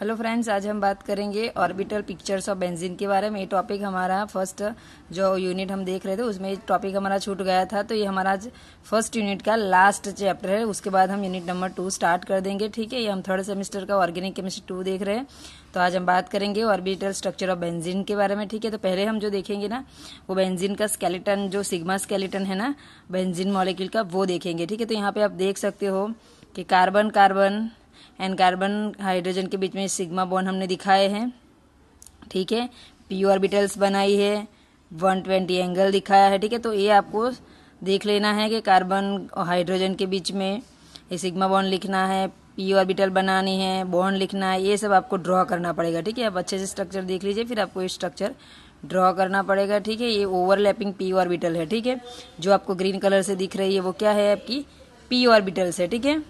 Hello friends, आज हम बात करेंगे ऑर्बिटल पिक्चर्स ऑफ बेंजीन के बारे में। ये टॉपिक हमारा फर्स्ट जो यूनिट हम देख रहे थे उसमें ये टॉपिक हमारा छूट गया था, तो ये हमारा आज फर्स्ट यूनिट का लास्ट चैप्टर है। उसके बाद हम यूनिट नंबर 2 स्टार्ट कर देंगे। ठीक है, ये हम थर्ड सेमेस्टर का ऑर्गेनिक केमिस्ट्री 2 देख रहे हैं। तो आज हम बात करेंगे ऑर्बिटल स्ट्रक्चर ऑफ बेंजीन के बारे में। ठीक है, तो पहले हम जो देखेंगे ना वो बेंजीन का स्केलेटन, जो सिग्मा स्केलेटन है ना बेंजीन मॉलिक्यूल का, वो देखेंगे। ठीक है, तो यहाँ पे आप देख सकते हो कि carbon carbon and carbon hydrogen के बीच में सिग्मा बॉन्ड हमने दिखाए हैं। ठीक है, पी ऑर्बिटल्स बनाई है, 120 एंगल दिखाया है। ठीक है, तो ये आपको देख लेना है कि कार्बन और हाइड्रोजन के बीच में ये सिग्मा बॉन्ड लिखना है, पी ऑर्बिटल बनानी है, बॉन्ड लिखना है, ये सब आपको ड्रॉ करना पड़ेगा। ठीक है, आप अच्छे से स्ट्रक्चर देख लीजिए, फिर आपको ये स्ट्रक्चर ड्रॉ करना पड़ेगा। ठीक है, ये ओवरलैपिंग पी ऑर्बिटल है। ठीक है, जो आपको ग्रीन कलर से दिख रही है वो क्या है, आपकी पी ऑर्बिटल्स है। ठीक है,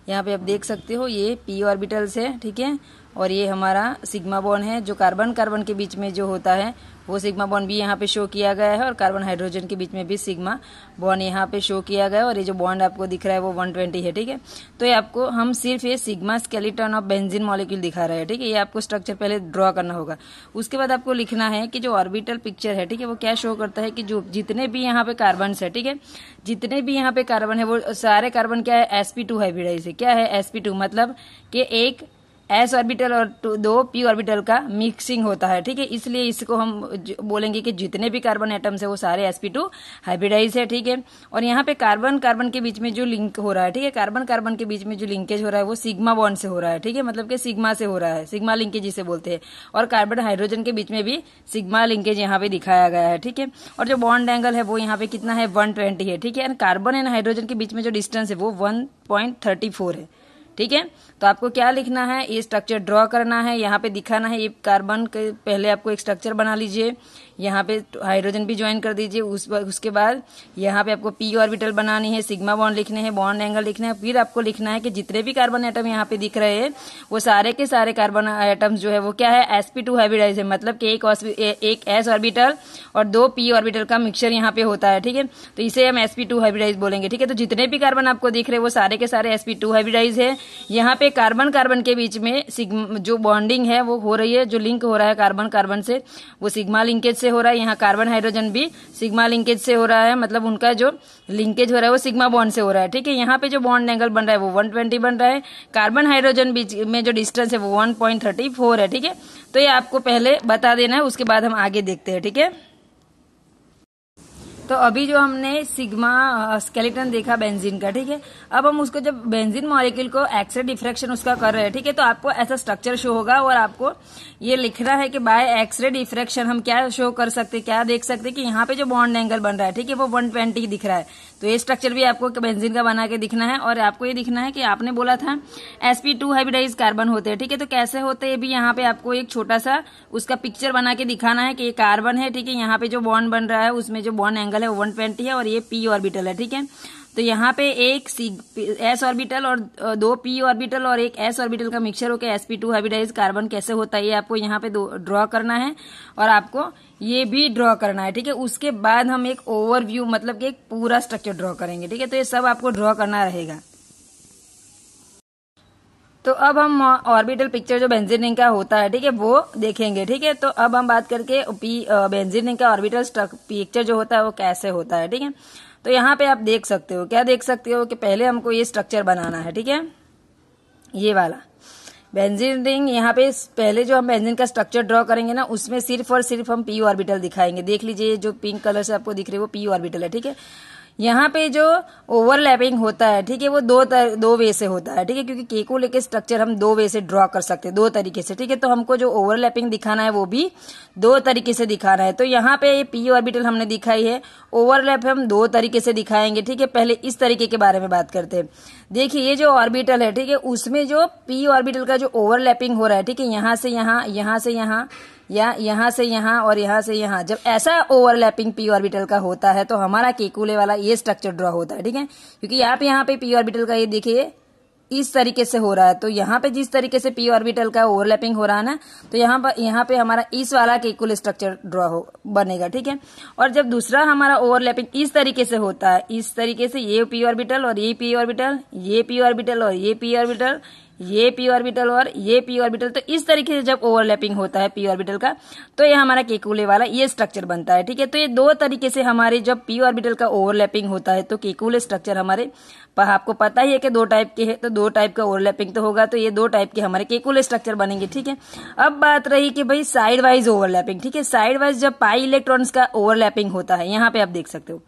यहाँ पे आप देख सकते हो ये पी ऑर्बिटल्स है। ठीक है, और ये हमारा सिग्मा बॉन्ड है, जो कार्बन कार्बन के बीच में जो होता है वो सिग्मा बॉन्ड भी यहाँ पे शो किया गया है, और कार्बन हाइड्रोजन के बीच में भी सिग्मा बॉन्ड यहाँ पे शो किया गया है, और ये जो बॉन्ड आपको दिख रहा है वो 120 है। ठीक है, तो ये आपको हम सिर्फ ये sigma skeleton of benzene molecule दिखा रहे हैं। ठीक है, ये आपको स्ट्रक्चर पहले ड्रॉ करना होगा। उसके बाद आपको लिखना है कि जो ऑर्बिटल पिक्चर है, ठीक है, वो क्या शो करता है कि जो जितने भी यहाँ पे कार्बन है, ठीक है, जितने भी यहाँ पे कार्बन है वो सारे कार्बन क्या है, sp2 हाइब्रिडाइज है। क्या है sp2, मतलब कि एक एस ऑर्बिटल और दो पी ऑर्बिटल का मिक्सिंग होता है। ठीक है, इसलिए इसको हम बोलेंगे कि जितने भी कार्बन एटम्स है वो सारे sp2 हाइब्रिडाइज है। ठीक है, और यहाँ पे कार्बन कार्बन के बीच में जो लिंक हो रहा है, ठीक है, कार्बन कार्बन के बीच में जो लिंकेज हो रहा है वो सिग्मा बॉन्ड से हो रहा है। ठीक है, मतलब कि सिग्मा से हो रहा है, सिग्मा लिंकेज जिसे बोलते हैं, और कार्बन हाइड्रोजन के बीच में भी सिग्मा लिंकेज यहाँ पे दिखाया गया है। ठीक है, और जो बॉन्ड एंगल है वो यहाँ पे कितना है, 120 है। ठीक है, कार्बन एंड हाइड्रोजन के बीच में जो डिस्टेंस है वो 1.34 है। ठीक है, तो आपको क्या लिखना है, ये स्ट्रक्चर ड्रॉ करना है, यहाँ पे दिखाना है। ये कार्बन के पहले आपको एक स्ट्रक्चर बना लीजिए, यहाँ पे हाइड्रोजन भी ज्वाइन कर दीजिए। उसके बाद यहाँ पे आपको पी ऑर्बिटल बनानी है, सिग्मा बॉन्ड लिखने हैं, बॉन्ड एंगल लिखना है। फिर आपको लिखना है कि जितने भी कार्बन एटम यहाँ पे दिख रहे हैं वो सारे के सारे कार्बन एटम्स जो है वो क्या है, sp2 हाइब्रिडाइज है, मतलब कि एक s ऑर्बिटल और 2 p ऑर्बिटल का मिक्सचर यहाँ पे होता है। ठीक है, तो इसे हम sp2 हाइब्रिडाइज बोलेंगे। ठीक है, तो जितने भी कार्बन आपको दिख रहे हैं वो सारे के सारे sp2 हाइब्रिडाइज है। यहाँ पे कार्बन कार्बन के बीच में जो बॉन्डिंग है वो हो रही है, जो लिंक हो रहा है कार्बन कार्बन से वो सिग्मा लिंकेज से हो रहा है। यहाँ कार्बन हाइड्रोजन भी सिग्मा लिंकेज से हो रहा है, मतलब उनका जो लिंकेज हो रहा है वो सिग्मा बॉन्ड से हो रहा है। ठीक है, यहाँ पे जो बॉन्ड एंगल बन रहा है वो 120 बन रहा है। कार्बन हाइड्रोजन बीच में जो डिस्टेंस है वो 1.34 है। ठीक है, तो ये आपको पहले बता देना है, उसके बाद हम आगे देखते हैं। ठीक है, तो अभी जो हमने सिग्मा स्केलेटन देखा बेंजीन का, ठीक है, अब हम उसको जब बेंजीन मॉलिक्यूल को एक्सरे डिफ्रैक्शन उसका कर रहे हैं, ठीक है, तो आपको ऐसा स्ट्रक्चर शो होगा, और आपको ये लिखना है कि बाय एक्सरे डिफ्रैक्शन हम क्या शो कर सकते, क्या देख सकते कि यहाँ पे जो बॉन्ड एंगल बन रहा है, ठीक है, वो 120 दिख रहा है। तो ये स्ट्रक्चर भी आपको बेंजीन का बना के दिखना है, और आपको ये दिखना है कि आपने बोला था sp2 हाइब्रिडाइज कार्बन होते हैं। ठीक है, तो कैसे होते हैं भी यहाँ पे आपको एक छोटा सा उसका पिक्चर बना के दिखाना है कि ये कार्बन है। ठीक है, यहाँ पे जो बॉन्ड बन रहा है उसमें जो बॉन्ड एंगल है 120 है, और ये p ऑर्बिटल है। ठीक है, तो यहाँ पे एक s ऑर्बिटल और 2 p ऑर्बिटल और एक s ऑर्बिटल का मिक्सचर होकर sp2 हाइब्रिडाइज कार्बन कैसे होता है ये आपको यहाँ पे ड्रॉ करना है, और आपको ये भी ड्रॉ करना है। ठीक है, उसके बाद हम एक ओवरव्यू, मतलब कि एक पूरा स्ट्रक्चर ड्रॉ करेंगे। ठीक है, तो ये सब आपको ड्रॉ करना रहेगा। तो अब हम ऑर्बिटल पिक्चर जो बेंजीन रिंग का होता है, ठीक है, वो देखेंगे। ठीक है, तो अब हम बात करके बेंजीन रिंग का ऑर्बिटल पिक्चर जो होता है वो कैसे होता है। ठीक है, तो यहाँ पे आप देख सकते हो, क्या देख सकते हो कि पहले हमको ये स्ट्रक्चर बनाना है। ठीक है, ये वाला बेंजीन रिंग, यहाँ पे पहले जो हम बेंजीन का स्ट्रक्चर ड्रॉ करेंगे ना उसमें सिर्फ और सिर्फ हम पी ऑर्बिटल दिखाएंगे। देख लीजिए जो पिंक कलर से आपको दिख रही है वो पी ऑर्बिटल है। ठीक है, यहाँ पे जो ओवरलैपिंग होता है, ठीक है, वो दो वे से होता है। ठीक है, क्योंकि के को लेके स्ट्रक्चर हम 2 वे से ड्रॉ कर सकते हैं, 2 तरीके से। ठीक है, तो हमको जो ओवरलैपिंग दिखाना है वो भी 2 तरीके से दिखाना है। तो यहाँ पे ये पी ऑर्बिटल हमने दिखाई है, ओवरलैप हम 2 तरीके से दिखाएंगे। ठीक है, पहले इस तरीके के बारे में बात करते हैं। देखिए ये जो ऑर्बिटल है, ठीक है, उसमें जो पी ऑर्बिटल का जो ओवरलैपिंग हो रहा है, ठीक है, यहाँ से यहाँ, यहाँ से यहाँ, या यहाँ से यहाँ और यहाँ से यहाँ, जब ऐसा ओवरलैपिंग पी ऑर्बिटल का होता है तो हमारा केकुले वाला ये स्ट्रक्चर ड्रॉ होता है। ठीक है, क्योंकि आप यहाँ पे पी ऑर्बिटल का ये देखिए इस तरीके से हो रहा है, तो यहाँ पे जिस तरीके से पी ऑर्बिटल का ओवरलैपिंग हो रहा है ना, तो यहाँ पे हमारा इस वाला केकुल स्ट्रक्चर बनेगा। ठीक है, और जब दूसरा हमारा ओवरलैपिंग इस तरीके से होता है, इस तरीके से ये पी ऑर्बिटल और ये पी ऑर्बिटल, ये पी ऑर्बिटल और ये पी ऑर्बिटल, ये p ऑर्बिटल और ये p ऑर्बिटल, तो इस तरीके से जब ओवरलैपिंग होता है p ऑर्बिटल का तो ये हमारा केकुले वाला ये स्ट्रक्चर बनता है। ठीक है, तो ये दो तरीके से हमारे जब p ऑर्बिटल का ओवरलैपिंग होता है तो केकुले स्ट्रक्चर हमारे आपको पता ही है कि दो टाइप के है, तो दो टाइप का ओवरलैपिंग तो होगा, तो ये दो टाइप के हमारे केकुले स्ट्रक्चर बनेंगे। ठीक है, अब बात रही कि भाई साइड वाइज ओवरलैपिंग। ठीक है, साइड वाइज जब पाई इलेक्ट्रॉन्स का ओवरलैपिंग होता है, यहाँ पे आप देख सकते हो।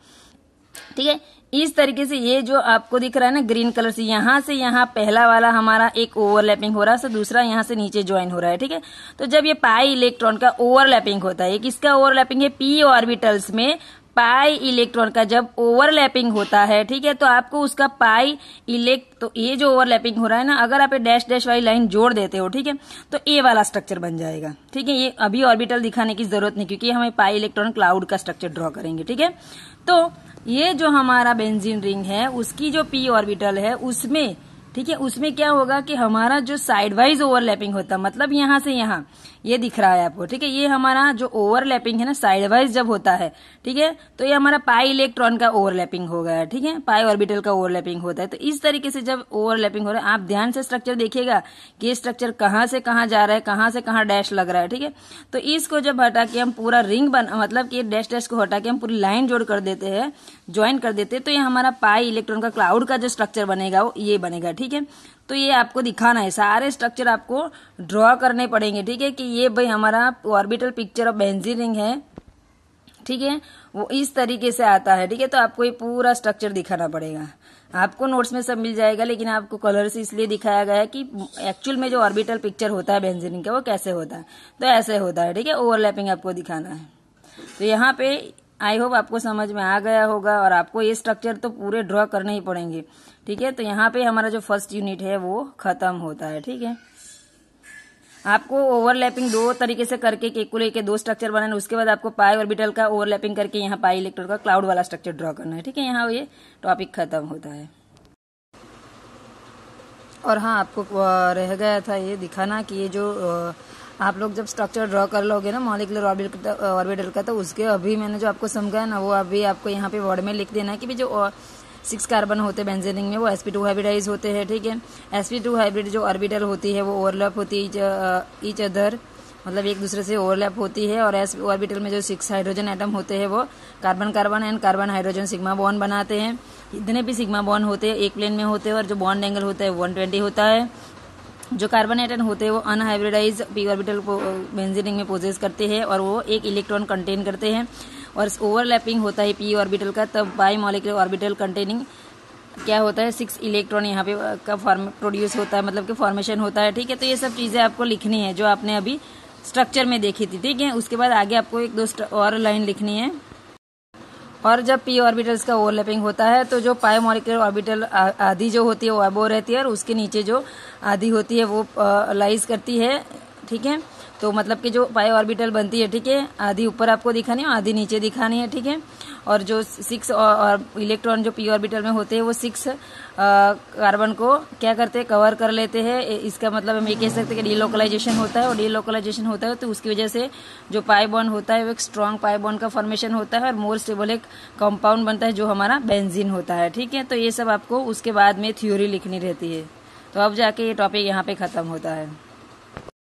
ठीक है, इस तरीके से ये जो आपको दिख रहा है ना ग्रीन कलर से, यहां से यहाँ पहला वाला हमारा एक ओवरलैपिंग हो रहा है, दूसरा यहाँ से नीचे ज्वाइन हो रहा है। ठीक है, तो जब ये पाई इलेक्ट्रॉन का ओवरलैपिंग होता है, किसका ओवरलैपिंग है, p ऑर्बिटल्स में पाई इलेक्ट्रॉन का जब ओवरलैपिंग होता है, ठीक है, तो आपको उसका पाई तो ये जो ओवरलैपिंग हो रहा है ना, अगर आप डैश डैश वाली लाइन जोड़ देते हो, ठीक है, तो ए वाला स्ट्रक्चर बन जाएगा। ठीक है, ये अभी ऑर्बिटल दिखाने की जरूरत नहीं, क्योंकि हमें पाई इलेक्ट्रॉन क्लाउड का स्ट्रक्चर ड्रॉ करेंगे। ठीक है, तो ये जो हमारा बेंजीन रिंग है उसकी जो p ऑर्बिटल है उसमें, ठीक है, उसमें क्या होगा कि हमारा जो साइड वाइज ओवरलैपिंग होता है, मतलब यहां से यहां ये दिख रहा है आपको। ठीक है, ये हमारा जो ओवरलैपिंग है ना साइड वाइज जब होता है, ठीक है, तो ये हमारा पाई इलेक्ट्रॉन का ओवरलैपिंग हो गया। ठीक है, पाई ऑर्बिटल का ओवरलैपिंग होता है। तो इस तरीके से जब ओवरलैपिंग हो रहा है, आप ध्यान से स्ट्रक्चर देखिएगा कि ये स्ट्रक्चर कहां से कहां जा रहा है, कहां से कहां डैश लग रहा है। ठीक है, तो इसको जब हटा के हम पूरा रिंग मतलब कि डैश डैश को हटा के हम पूरी लाइन जोड़ कर देते हैं, ज्वाइन कर देते हैं, तो ये हमारा पाई इलेक्ट्रॉन का क्लाउड का जो स्ट्रक्चर बनेगा वो ये बनेगा। ठीक है, तो ये आपको दिखाना है, सारे स्ट्रक्चर आपको ड्रॉ करने पड़ेंगे। ठीक है, कि ये भाई हमारा orbital picture of benzene ring है। ठीक है, वो इस तरीके से आता है। ठीक है, तो आपको ये पूरा स्ट्रक्चर दिखाना पड़ेगा। आपको नोट्स में सब मिल जाएगा, लेकिन आपको कलर से इसलिए दिखाया गया है कि एक्चुअल में जो ऑर्बिटल पिक्चर होता है बेंजीन रिंग का वो कैसे होता है, तो ऐसे होता है। ठीक है, ओवरलैपिंग आपको दिखाना है। तो यहाँ पे आई होप आपको समझ में आ गया होगा, और आपको ये स्ट्रक्चर तो पूरे ड्रॉ करने ही पड़ेंगे। ठीक है, तो यहाँ पे हमारा जो फर्स्ट यूनिट है वो खत्म होता है। ठीक है, आपको ओवरलैपिंग दो तरीके से करके केकुले के दो स्ट्रक्चर बनाना, उसके बाद आपको पाई ऑर्बिटल का ओवरलैपिंग करके यहाँ पाई इलेक्ट्रॉन का क्लाउड वाला स्ट्रक्चर ड्रॉ करना है। ठीक है, यहाँ ये टॉपिक खत्म होता है। और हाँ, आपको रह गया था ये दिखाना कि ये जो आप लोग जब स्ट्रक्चर ड्रॉ कर लोगे ना मॉलिक्यूलर ऑर्बिटल का, तो उसके अभी मैंने जो आपको समझाया ना, वो अभी आपको यहाँ पे वर्ड में लिख देना है कि जो 6 कार्बन होते हैं बेंजीन रिंग में, वो sp2 हाइब्रिडाइज होते हैं। ठीक है, sp2 हाइब्रिड जो ऑर्बिटल होती है वो ओवरलैप होती है ईच अदर, मतलब एक दूसरे से ओवरलैप होती है। और s ऑर्बिटल में जो 6 हाइड्रोजन एटम होते हैं वो carbon carbon and carbon hydrogen sigma bond बनाते हैं। इतने भी सिग्मा बॉन्ड होते हैं एक प्लेन में होते हैं, और जो बॉन्ड एंगल होता है 120 होता है। जो कार्बन एटम होते हैं वो unhybridised p orbital benzene ring में पोजेस करते हैं, और वो एक इलेक्ट्रॉन कंटेन करते हैं। और ओवरलैपिंग होता है p ऑर्बिटल का, तब बाई मॉलिक्यूलर ऑर्बिटल कंटेनिंग क्या होता है 6 इलेक्ट्रॉन यहाँ पे का प्रोड्यूस होता है, मतलब कि फॉर्मेशन होता है। ठीक है, तो ये सब चीजें आपको लिखनी है जो आपने अभी स्ट्रक्चर में देखी थी। ठीक है, उसके बाद आगे आपको एक दो और लाइन लिखनी है। और जब p ऑर्बिटल्स का ओवरलैपिंग होता है तो जो पाई मॉलिक्यूलर ऑर्बिटल आधी जो होती है वो अबोव रहती है, और उसके नीचे जो आधी होती है वो लाइज करती है। ठीक है, तो मतलब कि जो पाई ऑर्बिटल बनती है, ठीक है, आधी ऊपर आपको दिखानी है, आधी नीचे दिखानी है। ठीक है, और जो 6 और इलेक्ट्रॉन जो p ऑर्बिटल में होते हैं वो 6 कार्बन को क्या करते हैं, कवर कर लेते हैं। इसका मतलब हम ये कह सकते हैं कि डीलोकलाइजेशन होता है, और डीलोकलाइजेशन होता है तो उसकी वजह से जो पाई बॉन्ड होता है वो एक स्ट्रॉन्ग पाई बॉन्ड का फॉर्मेशन होता है, और मोर स्टेबल एक कंपाउंड बनता है जो हमारा बेंजीन होता है। ठीक है, तो ये सब आपको उसके बाद में थ्योरी लिखनी रहती है। तो अब जाके ये टॉपिक यहाँ पे खत्म होता है।